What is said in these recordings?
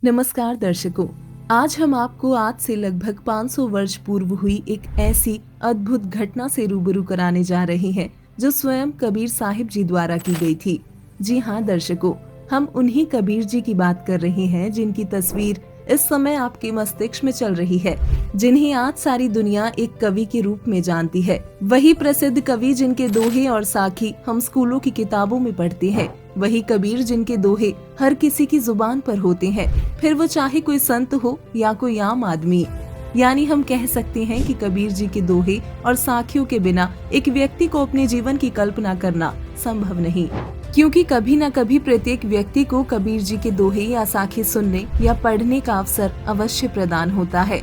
नमस्कार दर्शकों, आज हम आपको आज से लगभग 500 वर्ष पूर्व हुई एक ऐसी अद्भुत घटना से रूबरू कराने जा रहे हैं जो स्वयं कबीर साहिब जी द्वारा की गई थी। जी हाँ दर्शकों, हम उन्हीं कबीर जी की बात कर रहे हैं जिनकी तस्वीर इस समय आपके मस्तिष्क में चल रही है, जिन्हें आज सारी दुनिया एक कवि के रूप में जानती है। वही प्रसिद्ध कवि जिनके दोहे और साखी हम स्कूलों की किताबों में पढ़ते हैं। वही कबीर जिनके दोहे हर किसी की जुबान पर होते हैं, फिर वो चाहे कोई संत हो या कोई आम आदमी। यानी हम कह सकते हैं कि कबीर जी के दोहे और साखियों के बिना एक व्यक्ति को अपने जीवन की कल्पना करना संभव नहीं, क्योंकि कभी न कभी प्रत्येक व्यक्ति को कबीर जी के दोहे या साखी सुनने या पढ़ने का अवसर अवश्य प्रदान होता है।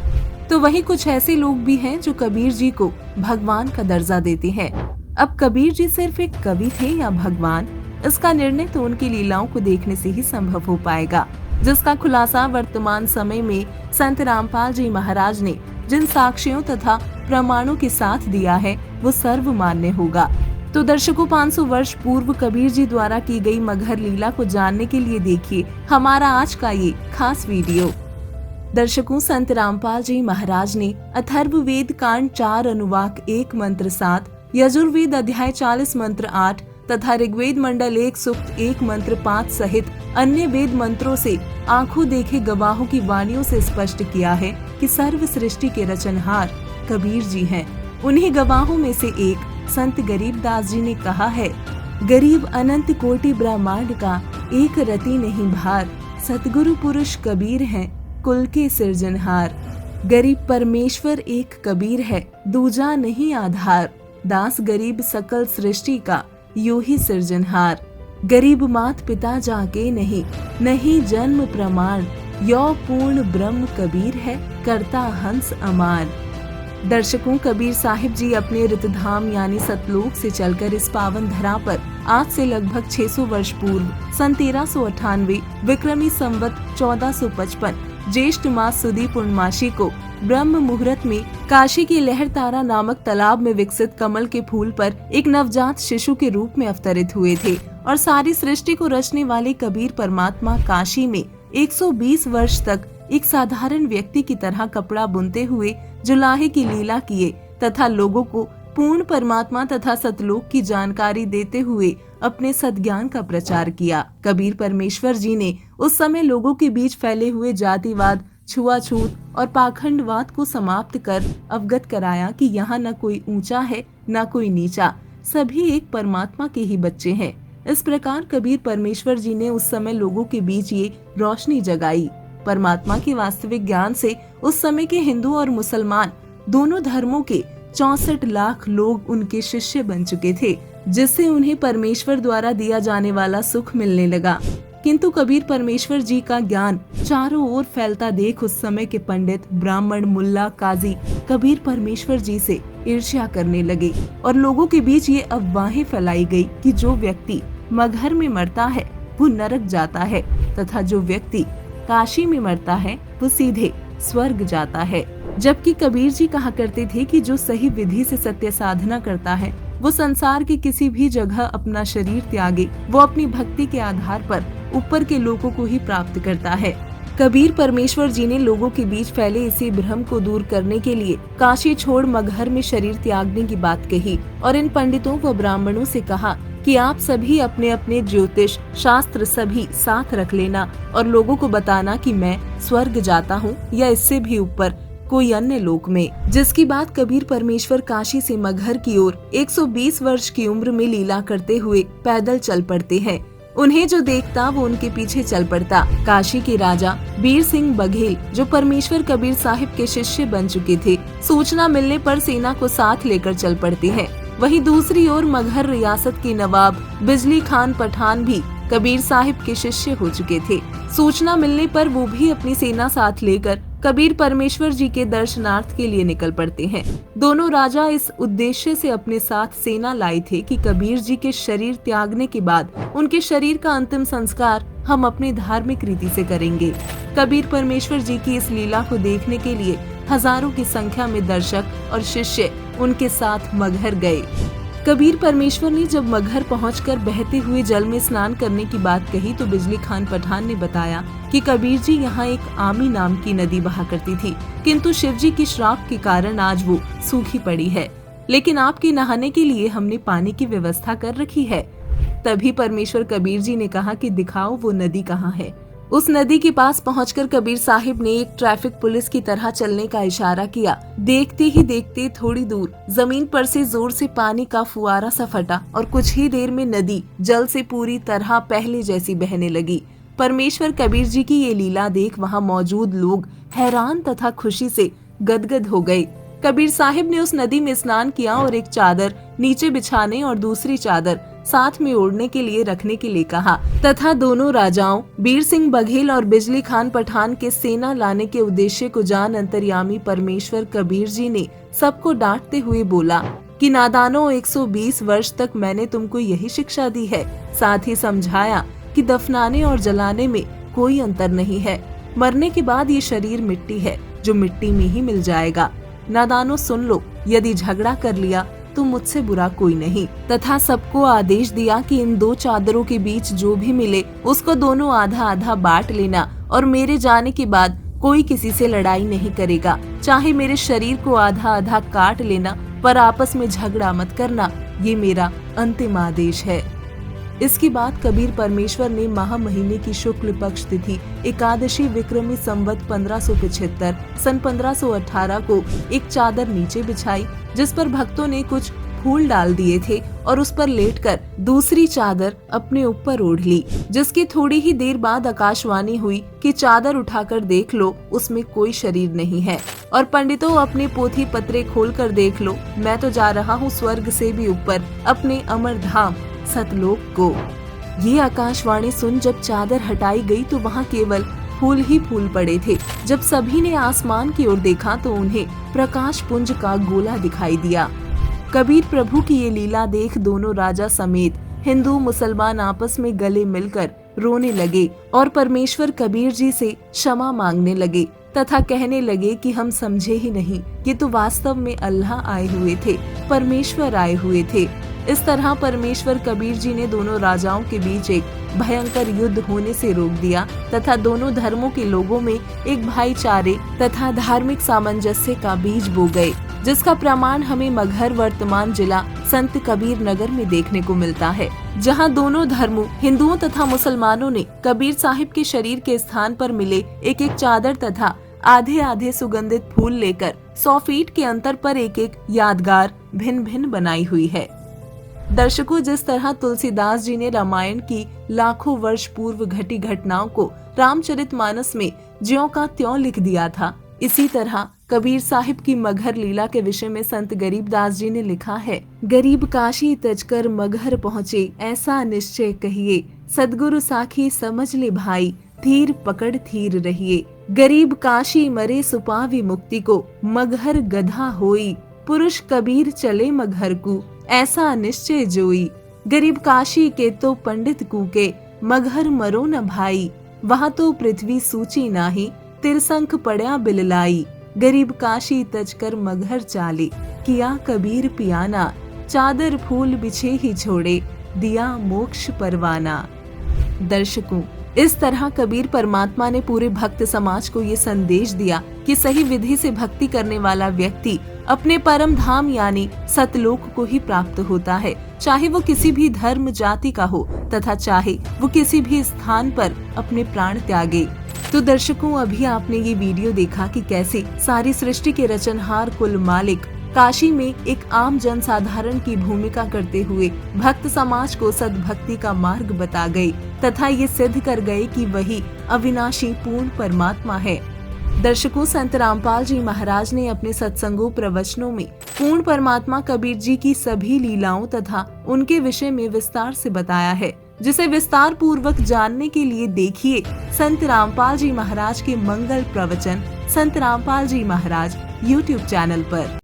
तो वही कुछ ऐसे लोग भी हैं जो कबीर जी को भगवान का दर्जा देते हैं। अब कबीर जी सिर्फ एक कवि थे या भगवान, इसका निर्णय तो उनकी लीलाओं को देखने से ही संभव हो पाएगा, जिसका खुलासा वर्तमान समय में संत रामपाल जी महाराज ने जिन साक्ष्यों तथा प्रमाणों के साथ दिया है वो सर्वमान्य होगा। तो दर्शकों, 500 वर्ष पूर्व कबीर जी द्वारा की गई मगहर लीला को जानने के लिए देखिए हमारा आज का ये खास वीडियो। दर्शकों, संत रामपाल जी महाराज ने अथर्ववेद कांड 4 अनुवाक 1 मंत्र 7, यजुर्वेद अध्याय 40 मंत्र 8 तथा ऋग्वेद मंडल 1 सूक्त 1 मंत्र 5 सहित अन्य वेद मंत्रों से आंखों देखे गवाहों की वाणियों से स्पष्ट किया है कि सर्व सृष्टि के रचनहार कबीर जी हैं। उन्हीं गवाहों में से एक संत गरीबदास जी ने कहा है, गरीब अनंत कोटि ब्रह्मांड का एक रति नहीं भार, सतगुरु पुरुष कबीर हैं कुल के सिरजनहार। गरीब परमेश्वर एक कबीर है, दूजा नहीं आधार, दास गरीब सकल सृष्टि का यूं ही सिरजनहार। गरीब मात पिता जाके नहीं, नहीं जन्म प्रमाण, यो पूर्ण ब्रह्म कबीर है करता हंस अमान। दर्शकों, कबीर साहिब जी अपने रितधाम यानी सतलोक से चलकर इस पावन धरा पर आज से लगभग 600 वर्ष पूर्व सन 1398 विक्रमी संवत 1455 ज्येष्ठ मास सुदी पूर्णमासी को ब्रह्म मुहूर्त में काशी की लहरतारा नामक तालाब में विकसित कमल के फूल पर एक नवजात शिशु के रूप में अवतरित हुए थे और सारी सृष्टि को रचने वाले कबीर परमात्मा काशी में 120 वर्ष तक एक साधारण व्यक्ति की तरह कपड़ा बुनते हुए जुलाहे की लीला किए तथा लोगों को पूर्ण परमात्मा तथा सतलोक की जानकारी देते हुए अपने सद्ज्ञान का प्रचार किया। कबीर परमेश्वर जी ने उस समय लोगों के बीच फैले हुए जातिवाद, छुआछूत और पाखंडवाद को समाप्त कर अवगत कराया कि यहाँ न कोई ऊंचा है न कोई नीचा, सभी एक परमात्मा के ही बच्चे हैं। इस प्रकार कबीर परमेश्वर जी ने उस समय लोगों के बीच ये रोशनी जगाई। परमात्मा के वास्तविक ज्ञान से उस समय के हिंदू और मुसलमान दोनों धर्मों के 64 लाख लोग उनके शिष्य बन चुके थे, जिससे उन्हें परमेश्वर द्वारा दिया जाने वाला सुख मिलने लगा। किंतु कबीर परमेश्वर जी का ज्ञान चारों ओर फैलता देख उस समय के पंडित, ब्राह्मण, मुल्ला, काजी कबीर परमेश्वर जी से ईर्ष्या करने लगे और लोगों के बीच ये अफवाहें फैलाई गई कि जो व्यक्ति मगहर में मरता है वो नरक जाता है तथा जो व्यक्ति काशी में मरता है वो सीधे स्वर्ग जाता है। जबकि कबीर जी कहा करते थे कि जो सही विधि से सत्य साधना करता है वो संसार की किसी भी जगह अपना शरीर त्यागे, वो अपनी भक्ति के आधार पर ऊपर के लोगों को ही प्राप्त करता है। कबीर परमेश्वर जी ने लोगों के बीच फैले इसी भ्रम को दूर करने के लिए काशी छोड़ मगहर में शरीर त्यागने की बात कही और इन पंडितों व ब्राह्मणों से कहा कि आप सभी अपने अपने ज्योतिष शास्त्र सभी साथ रख लेना और लोगों को बताना कि मैं स्वर्ग जाता हूँ या इससे भी ऊपर कोई अन्य लोक में। जिसकी बात कबीर परमेश्वर काशी से मगहर की ओर 120 वर्ष की उम्र में लीला करते हुए पैदल चल पड़ते हैं। उन्हें जो देखता वो उनके पीछे चल पड़ता। काशी के राजा बीर सिंह बघेल, जो परमेश्वर कबीर साहिब के शिष्य बन चुके थे, सूचना मिलने पर सेना को साथ लेकर चल पड़ते हैं। वहीं दूसरी ओर मगहर रियासत के नवाब बिजली खान पठान भी कबीर साहिब के शिष्य हो चुके थे। सूचना मिलने पर वो भी अपनी सेना साथ लेकर कबीर परमेश्वर जी के दर्शनार्थ के लिए निकल पड़ते हैं। दोनों राजा इस उद्देश्य से अपने साथ सेना लाए थे कि कबीर जी के शरीर त्यागने के बाद उनके शरीर का अंतिम संस्कार हम अपनी धार्मिक रीति से करेंगे। कबीर परमेश्वर जी की इस लीला को देखने के लिए हजारों की संख्या में दर्शक और शिष्य उनके साथ मगहर गए। कबीर परमेश्वर ने जब मगहर पहुंचकर बहते हुए जल में स्नान करने की बात कही तो बिजली खान पठान ने बताया कि कबीर जी यहाँ एक आमी नाम की नदी बहा करती थी, किंतु शिव जी की श्राप के कारण आज वो सूखी पड़ी है। लेकिन आपके नहाने के लिए हमने पानी की व्यवस्था कर रखी है। तभी परमेश्वर कबीर जी ने कहा कि दिखाओ वो नदी कहाँ है। उस नदी के पास पहुंचकर कबीर साहिब ने एक ट्रैफिक पुलिस की तरह चलने का इशारा किया। देखते ही देखते थोड़ी दूर जमीन पर से जोर से पानी का फुआरा सा फटा और कुछ ही देर में नदी जल से पूरी तरह पहले जैसी बहने लगी। परमेश्वर कबीर जी की ये लीला देख वहां मौजूद लोग हैरान तथा खुशी से गदगद हो गए। कबीर साहिब ने उस नदी में स्नान किया और एक चादर नीचे बिछाने और दूसरी चादर साथ में ओढ़ने के लिए रखने के लिए कहा तथा दोनों राजाओं बीर सिंह बघेल और बिजली खान पठान के सेना लाने के उद्देश्य को जान अंतर्यामी परमेश्वर कबीर जी ने सबको डांटते हुए बोला कि नादानों, 120 वर्ष तक मैंने तुमको यही शिक्षा दी है। साथ ही समझाया कि दफनाने और जलाने में कोई अंतर नहीं है। मरने के बाद ये शरीर मिट्टी है जो मिट्टी में ही मिल जाएगा। नादानों सुन लो, यदि झगड़ा कर लिया तो मुझसे बुरा कोई नहीं। तथा सबको आदेश दिया कि इन दो चादरों के बीच जो भी मिले उसको दोनों आधा आधा बांट लेना और मेरे जाने के बाद कोई किसी से लड़ाई नहीं करेगा। चाहे मेरे शरीर को आधा आधा काट लेना, पर आपस में झगड़ा मत करना। ये मेरा अंतिम आदेश है। इसके बाद कबीर परमेश्वर ने माह महीने की शुक्ल पक्ष तिथि एकादशी विक्रमी संवत 1575 सन 1518 को एक चादर नीचे बिछाई, जिस पर भक्तों ने कुछ फूल डाल दिए थे और उस पर लेटकर दूसरी चादर अपने ऊपर ओढ़ ली। जिसकी थोड़ी ही देर बाद आकाशवाणी हुई कि चादर उठाकर देख लो, उसमें कोई शरीर नहीं है। और पंडितों, अपने पोथी पत्रे खोलकर देख लो, मैं तो जा रहा हूँ स्वर्ग से भी ऊपर अपने अमर धाम सतलोक को। ये आकाशवाणी सुन जब चादर हटाई गई तो वहाँ केवल फूल ही फूल पड़े थे। जब सभी ने आसमान की ओर देखा तो उन्हें प्रकाश पुंज का गोला दिखाई दिया। कबीर प्रभु की ये लीला देख दोनों राजा समेत हिंदू मुसलमान आपस में गले मिलकर रोने लगे और परमेश्वर कबीर जी से क्षमा मांगने लगे तथा कहने लगे कि हम समझे ही नहीं, ये तो वास्तव में अल्लाह आए हुए थे, परमेश्वर आए हुए थे। इस तरह परमेश्वर कबीर जी ने दोनों राजाओं के बीच एक भयंकर युद्ध होने से रोक दिया तथा दोनों धर्मों के लोगों में एक भाईचारे तथा धार्मिक सामंजस्य का बीज बो गए, जिसका प्रमाण हमें मगहर वर्तमान जिला संत कबीर नगर में देखने को मिलता है, जहां दोनों धर्मों हिंदुओं तथा मुसलमानों ने कबीर साहिब के शरीर के स्थान पर मिले एक एक चादर तथा आधे आधे सुगंधित फूल लेकर 100 फीट के अंतर पर एक एक यादगार भिन्न भिन्न बनाई हुई है। दर्शकों, जिस तरह तुलसीदास जी ने रामायण की लाखों वर्ष पूर्व घटी घटनाओं को रामचरितमानस में ज्यों का त्यों लिख दिया था, इसी तरह कबीर साहिब की मगहर लीला के विषय में संत गरीबदास जी ने लिखा है। गरीब काशी तजकर मगहर पहुँचे, ऐसा निश्चय कहिए, सदगुरु साखी समझ ले भाई, धीर पकड़ थीर रहिए। गरीब काशी मरे सुपावी मुक्ति को, मगहर गधा होई, पुरुष कबीर चले मगहर को, ऐसा निश्चय जोई। गरीब काशी के तो पंडित कूके, मगहर मरो न भाई, वहाँ तो पृथ्वी सूची नाही, तिरसंख पड़या बिललाई। गरीब काशी तजकर मगहर चाले, किया कबीर पियाना, चादर फूल बिछे ही छोड़े, दिया मोक्ष परवाना। दर्शकों, इस तरह कबीर परमात्मा ने पूरे भक्त समाज को ये संदेश दिया कि सही विधि से भक्ति करने वाला व्यक्ति अपने परम धाम यानी सतलोक को ही प्राप्त होता है, चाहे वो किसी भी धर्म जाति का हो तथा चाहे वो किसी भी स्थान पर अपने प्राण त्यागे। तो दर्शकों, अभी आपने ये वीडियो देखा कि कैसे सारी सृष्टि के रचनहार कुल मालिक काशी में एक आम जनसाधारण की भूमिका करते हुए भक्त समाज को सद्भक्ति का मार्ग बता गए तथा ये सिद्ध कर गए कि वही अविनाशी पूर्ण परमात्मा है। दर्शकों, संत रामपाल जी महाराज ने अपने सत्संगों प्रवचनों में पूर्ण परमात्मा कबीर जी की सभी लीलाओं तथा उनके विषय में विस्तार से बताया है, जिसे विस्तार पूर्वक जानने के लिए देखिए संत रामपाल जी महाराज के मंगल प्रवचन संत रामपाल जी महाराज YouTube चैनल पर।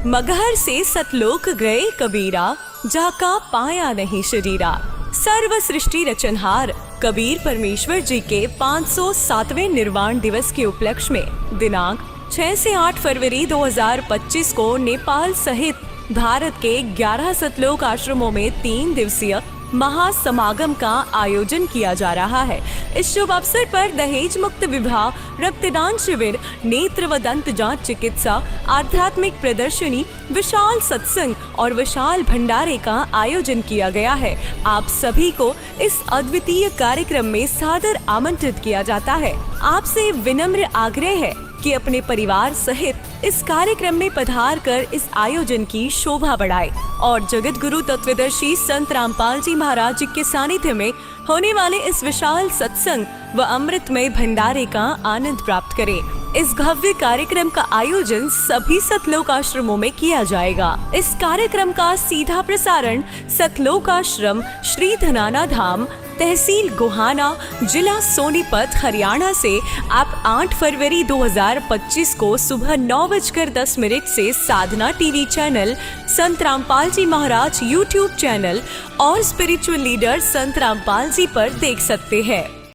मगहर से सतलोक गए कबीरा, जाका पाया नहीं शरीरा। सर्व सृष्टि रचनहार कबीर परमेश्वर जी के 507वें निर्वाण दिवस के उपलक्ष्य में दिनांक 6 से 8 फरवरी 2025 को नेपाल सहित भारत के 11 सतलोक आश्रमों में 3 दिवसीय महासमागम का आयोजन किया जा रहा है। इस शुभ अवसर पर दहेज मुक्त विवाह, रक्तदान शिविर, नेत्र व दंत जांच चिकित्सा, आध्यात्मिक प्रदर्शनी, विशाल सत्संग और विशाल भंडारे का आयोजन किया गया है। आप सभी को इस अद्वितीय कार्यक्रम में सादर आमंत्रित किया जाता है। आपसे विनम्र आग्रह है कि अपने परिवार सहित इस कार्यक्रम में पधार कर इस आयोजन की शोभा बढ़ाए और जगत गुरु तत्वदर्शी संत रामपाल जी महाराज के सानिध्य में होने वाले इस विशाल सत्संग व अमृतमय भंडारे का आनंद प्राप्त करें। इस भव्य कार्यक्रम का आयोजन सभी सतलोक आश्रमों में किया जाएगा। इस कार्यक्रम का सीधा प्रसारण सतलोक आश्रम श्री धनाना धाम, तहसील गोहाना, जिला सोनीपत, हरियाणा से आप 8 फरवरी 2025 को सुबह 9:10 से साधना टीवी चैनल, संत रामपाल जी महाराज यूट्यूब चैनल और स्पिरिचुअल लीडर संत रामपाल जी पर देख सकते हैं।